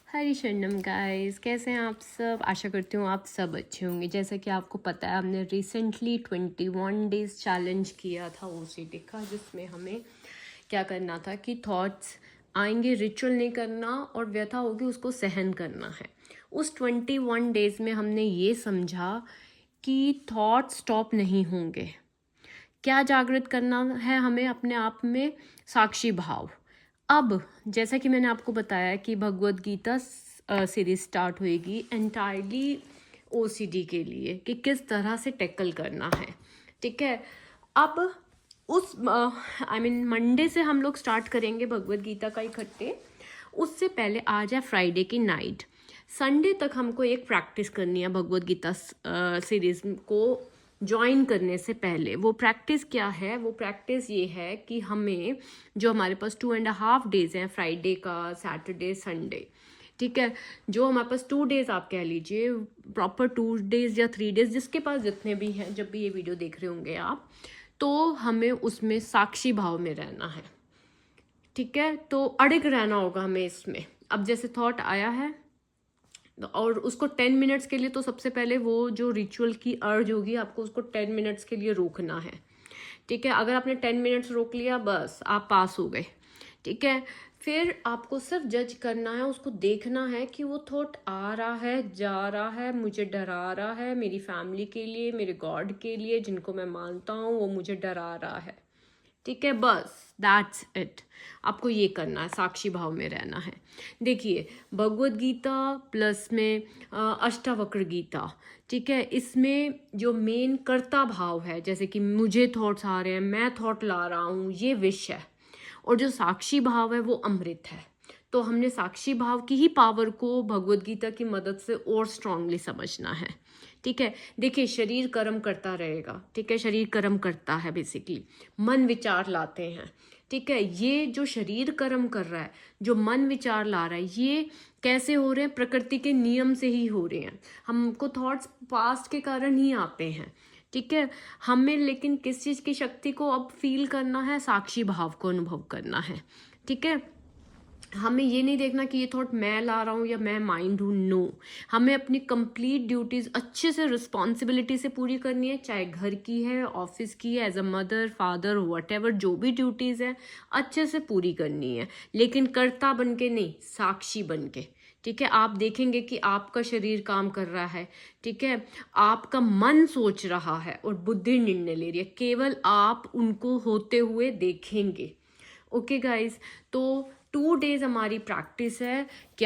हरी शरणम गाइस, कैसे हैं आप सब। आशा करती हूँ आप सब अच्छे होंगे। जैसा कि आपको पता है, हमने रिसेंटली 21 डेज़ चैलेंज किया था ओसीडी का, जिसमें हमें क्या करना था कि थॉट्स आएंगे, रिचुअल नहीं करना, और व्यथा होगी उसको सहन करना है। उस 21 डेज़ में हमने ये समझा कि थॉट स्टॉप नहीं होंगे। क्या जागृत करना है हमें अपने आप में? साक्षी भाव। अब जैसा कि मैंने आपको बताया कि भगवत गीता सीरीज स्टार्ट होएगी एंटायरली ओसीडी के लिए, कि किस तरह से टैकल करना है। ठीक है, अब उस मंडे से हम लोग स्टार्ट करेंगे भगवत गीता का इकट्ठे। उससे पहले आज है फ्राइडे की नाइट। संडे तक हमको एक प्रैक्टिस करनी है भगवत गीता सीरीज को ज्वाइन करने से पहले। वो प्रैक्टिस क्या है? वो प्रैक्टिस ये है कि हमें, जो हमारे पास 2.5 डेज हैं, फ्राइडे का, सैटरडे, संडे, ठीक है, जो हमारे पास 2 डेज आप कह लीजिए, प्रॉपर 2 डेज या 3 डेज, जिसके पास जितने भी हैं, जब भी ये वीडियो देख रहे होंगे आप, तो हमें उसमें साक्षी भाव में रहना है। ठीक है, तो अड़िग रहना होगा हमें इसमें। अब जैसे थॉट आया है और उसको 10 मिनट्स के लिए, तो सबसे पहले वो जो रिचुअल की अर्ज होगी, आपको उसको 10 मिनट्स के लिए रोकना है। ठीक है, अगर आपने 10 मिनट्स रोक लिया, बस आप पास हो गए। ठीक है, फिर आपको सिर्फ जज करना है, उसको देखना है कि वो थॉट आ रहा है, जा रहा है, मुझे डरा रहा है, मेरी फैमिली के लिए, मेरे गॉड के लिए जिनको मैं मानता हूँ, वो मुझे डरा रहा है। ठीक है, बस दैट्स इट। आपको ये करना है, साक्षी भाव में रहना है। देखिए, भगवत गीता प्लस में अष्टावक्र गीता, ठीक है, इसमें जो मेन कर्ता भाव है, जैसे कि मुझे थॉट्स आ रहे हैं, मैं थॉट ला रहा हूँ, ये विश है। और जो साक्षी भाव है वो अमृत है। तो हमने साक्षी भाव की ही पावर को भगवत गीता की मदद से और स्ट्रांगली समझना है। ठीक है, देखिए, शरीर कर्म करता रहेगा। ठीक है, शरीर कर्म करता है, बेसिकली मन विचार लाते हैं। ठीक है, ये जो शरीर कर्म कर रहा है, जो मन विचार ला रहा है, ये कैसे हो रहे हैं? प्रकृति के नियम से ही हो रहे हैं। हमको थॉट्स पास्ट के कारण ही आते हैं। ठीक है, हमें लेकिन किस चीज़ की शक्ति को अब फील करना है? साक्षी भाव को अनुभव करना है। ठीक है, हमें ये नहीं देखना कि ये थॉट मैं ला रहा हूँ या मैं माइंड हूँ। नो, हमें अपनी कंप्लीट ड्यूटीज अच्छे से, रिस्पॉन्सिबिलिटी से पूरी करनी है, चाहे घर की है, ऑफिस की है, as a mother, father, what जो भी ड्यूटीज है, अच्छे से पूरी करनी है, लेकिन कर्ता बन के नहीं, साक्षी बन के। ठीक है, आप देखेंगे कि आपका शरीर काम कर रहा है। ठीक है, आपका मन सोच रहा है और बुद्धि निर्णय ले रही है, केवल आप उनको होते हुए देखेंगे। ओके गाइज, तो 2 डेज हमारी प्रैक्टिस है।